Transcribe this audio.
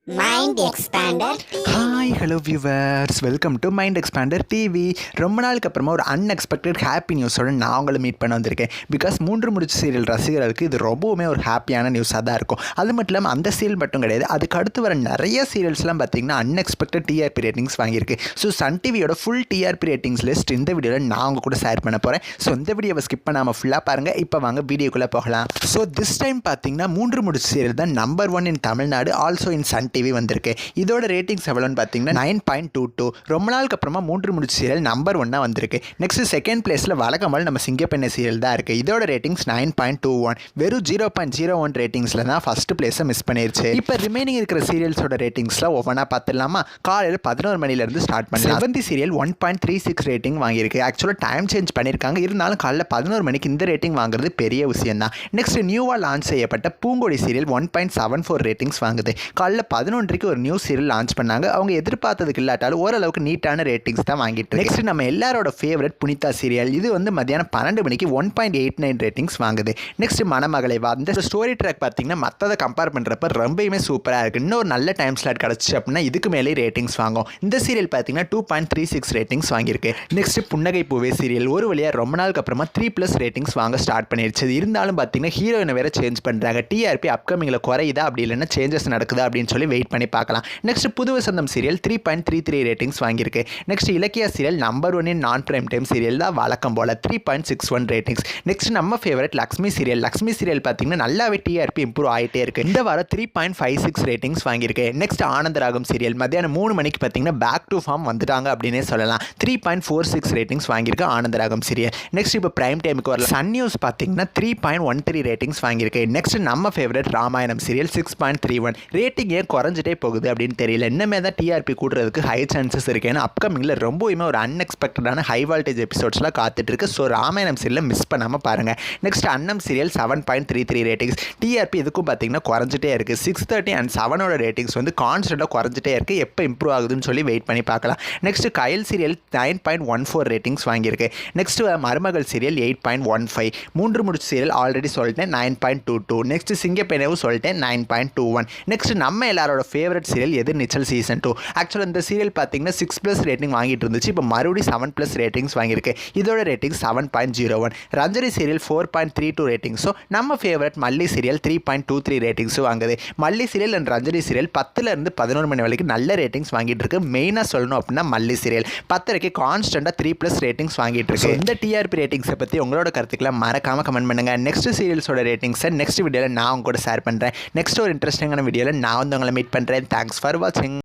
Mind Expander TV. Hi hello viewers, welcome to mind expander TV. ரொம்ப நாளுக்கு அப்புறமா ஒரு அன்எக்ஸ்பெக்டட் ஹாப்பி நியூஸோட நான் உங்களை மீட் பண்ண வந்திருக்கேன். பிகாஸ் மூன்று முடிச்சு சீரியல் ரசிகர்களுக்கு இது ரொம்பவுமே ஒரு ஹாப்பியான நியூஸாக தான் இருக்கும். அது மட்டும் இல்லாமல் அந்த சீரியல் மட்டும் கிடையாது, அதுக்கு அடுத்து வர நிறைய சீரியல்ஸ்லாம் பார்த்திங்கன்னா அன்எக்ஸ்பெக்டட் டிஆர்பி ரேட்டிங்ஸ் வாங்கியிருக்கு. ஸோ சன் டிவியோட ஃபுல் டிஆர்பி ரேட்டிங்ஸ் லிஸ்ட் இந்த வீடியோவில் நான் உங்கள் கூட ஷேர் பண்ண போகிறேன். ஸோ இந்த வீடியோவை ஸ்கிப் பண்ணாமல் ஃபுல்லாக பாருங்கள். இப்போ வாங்க வீடியோக்குள்ளே போகலாம். ஸோ திஸ் டைம் பார்த்திங்கன்னா மூன்று முடிச்சு சீரியல் தான் number 1 in Tamil Nadu, also in Sun TV வந்திருக்கு. இதோட ரேட்டிங்ஸ் எவ்வளோன்னு பார்த்தீங்கன்னா 9.22. ரொம்ப நாளுக்கு அப்புறமா மூன்று முடிச்சு சீரியல் நம்பர் 1 வந்திருக்கு. நெக்ஸ்ட் செகண்ட் பிளேஸில் வழக்கமாக நம்ம சிங்கப்பெண்ணை சீரியல் தான் இருக்குது. இதோட ரேட்டிங்ஸ் 9.21. வெறும் 0.01 ரேட்டிங்ஸில் தான் ஃபர்ஸ்ட் பிளேஸை மிஸ் பண்ணிருச்சு. இப்போ ரிமைனிங் இருக்கிற சீரியல்ஸோட ரேட்டிங்ஸ்லாம் ஒவ்வொன்றா பார்த்துடலாமா? காலையில் 11 மணிலேருந்து ஸ்டார்ட் பண்ணி செவந்தி சீரியல் 1.36 ரேட்டிங் வாங்கியிருக்கு. ஆக்சுவலாக டைம் சேஞ்ச் பண்ணியிருக்காங்க, இருந்தாலும் காலையில் 11 மணிக்கு இந்த ரேட்டிங் வாங்குறது பெரிய விஷயம் தான். நெக்ஸ்ட் நியூவாக லான்ச் செய்யப்பட்ட பூங்கொடி சீரியல் 1.74 ரேட்டிங்ஸ் வாங்குது. காலையில் 11:00 ஒரு நியூ சீரியல் லான்ச் பண்ணாங்க. அவங்க எதிர்பார்த்ததுக்கு இல்லாட்டாலும் ஓரளவுக்கு நீட்டான ரேட்டிங்ஸ் தான் வாங்கிட்டு. நெக்ஸ்ட் நம்ம எல்லாரோட ஃபேவரட் புனிதா சீரியல், இது வந்து மத்தியானம் 12 மணிக்கு 1.89 ரேட்டிங்ஸ் வாங்குது. நெக்ஸ்ட் மணமகளை வா, இந்த ஸ்டோரி ட்ராக் பார்த்தீங்கன்னா மற்றதை கம்பேர் பண்ணுறப்ப ரொம்பவுமே சூப்பராக இருக்குது. இன்னொரு நல்ல டைம் ஸ்லாட் கிடச்சி அப்படின்னா இதுக்கு மேலே ரேட்டிங்ஸ் வாங்கும். இந்த சீரியல் பார்த்தீங்கன்னா 2.36 ரேட்டிங்ஸ் வாங்கியிருக்கு. நெக்ஸ்ட் புன்னகை பூவே சீரியல் ஒரு வழியாக ரொம்ப நாளுக்கு அப்புறமா 3+ ரேட்டிங்ஸ் வாங்க ஸ்டார்ட் பண்ணிடுச்சு. இருந்தாலும் பார்த்தீங்கன்னா ஹீரோயினை வேற சேஞ்ச் பண்ணுறாங்க. டிஆர்பி அப்கமிங்கில் குறையுதா அப்படி இல்லைன்னா சேஞ்சஸ் நடக்குதா அப்படின்னு சொல்லி வெயிட் பண்ணி பார்க்கலாம். நெக்ஸ்ட் புது வசந்தம் சீரியல் 3.33 ரேட்டிங்ஸ் வாங்கியிருக்கு. நெக்ஸ்ட் இலக்கியா சீரியல் நம்பர் 1 இன் நான் பிரைம் டைம் சீரியல் தான் வழக்கம் போல 3.61 ரேட்டிங்ஸ். நெக்ஸ்ட் நம்ம favourite Lakshmi serial, Lakshmi serial பார்த்தீங்கன்னா நல்லாவே டிஆர்பி இம்ப்ரூவ் ஆகிட்டே இருக்குது. இந்த வாரம் 3.56 ரேட்டிங்ஸ் வாங்கியிருக்கு. நெக்ஸ்ட் ஆனந்தராகம் சீரியல் மத்தியானம் 3 மணிக்கு பார்த்தீங்கன்னா பேக் டு ஃபார்ம் வந்துட்டாங்க அப்படின்னே சொல்லலாம். 3.46 ரேட்டிங்ஸ் வாங்கியிருக்கு ஆனந்தராகம் சீரியல். நெக்ஸ்ட் இப்போ பிரைம் டைமுக்கு வரல சன் நியூஸ் பார்த்தீங்கன்னா 3.13 ரேட்டிங்ஸ் வாங்கியிருக்கு. நெக்ஸ்ட் நம்ம ஃபேவரட் ராமாயணம் சீரியல் 6.31 ரேட்டிங் ஏன் குறைஞ்சிட்டே போகுது அப்படின்னு தெரியல. இன்னமே தான் டிஆர்பி கூட்டுறதுக்கு ஹை சான்சஸ் இருக்குது. ஏன்னா அப்கமிங்கில் ரொம்பவுமே ஒரு அன்எக்ஸ்பெக்டடான ஹை வால்டேஜ் எபிசோட்ஸ்லாம் காத்துட்ருக்கு. ஸோ ராமாயணம் சீரியல் மிஸ் பண்ணாமல் பாருங்கள். நெக்ஸ்ட் அன்னம் சீரியல் 7.33 ரேட்டிங்ஸ். டிஆர்பி இதுக்கும் பார்த்தீங்கன்னா குறைஞ்சிட்டே இருக்குது. 6:30 and 7 ரேட்டிங்ஸ் வந்து கான்ஸ்டண்ட்டாக குறைஞ்சிட்டே இருக்குது. எப்போ இம்ப்ரூவ் ஆகுதுன்னு சொல்லி வெயிட் பண்ணி பார்க்கலாம். நெக்ஸ்ட் கயல் சீரியல் 9.14 ரேட்டிங்ஸ் வாங்கியிருக்கு. நெக்ஸ்ட் மருமகள் சீரியல் 8.15. மூன்று முடிச்சு சீரியல் ஆல்ரெடி சொல்லிட்டேன் 9.22. நெக்ஸ்ட் சிங்கப்பெண்ணவும் சொல்லிட்டேன் 9.21. நெக்ஸ்ட் நம்ம எல்லாரோட ஃபேவரட் சீரியல் எதிர் நீச்சல் சீசன் 2. ஆக்சுவலாக இந்த சீரியல் பார்த்தீங்கன்னா 6+ ரேட்டிங் வாங்கிட்டு இருந்துச்சு. இப்போ மறுபடியும் 7+ ரேட்டிங்ஸ் வாங்கியிருக்கு. இதோட ரேட்டிங் 7.01. ரஞ்சனி சீரியல் 4.32 ரேட்டிங்ஸோ, நம்ம ஃபேவரட் மல்லி சீரியல் 3.23 ரேட்டிங்ஸும் வாங்குது. மல்லி சீரியல் அண்ட் ரஞ்சனி சீரியல் 10லேருந்து 11 மணி வரைக்கும் நல்ல ரேட்டிங்ஸ் வாங்கிட்டு இருக்கு. மெயினாக சொல்லணும் அப்படின்னா மல்லி சீரியல் 10:30 கான்ஸ்டண்ட்டாக 3+ ரேட்டிங்ஸ் வாங்கிட்டு இருக்கு. இந்த டிஆர்பி ரேட்டிங்ஸை பற்றி உங்களோட கருத்துக்களை மறக்காம கமெண்ட் பண்ணுங்க. நெக்ஸ்ட் சீரியல்ஸோட ரேட்டிங்ஸை நெக்ஸ்ட் வீடியோவில் நான் உங்க கூட ஷேர் பண்ணுறேன். நெக்ஸ்ட் ஒரு இன்ட்ரெஸ்டிங்கான வீடியோவில் நான் வந்து உங்களை மீட் பண்ணுறேன். தேங்க்ஸ் ஃபார் வாட்சிங்.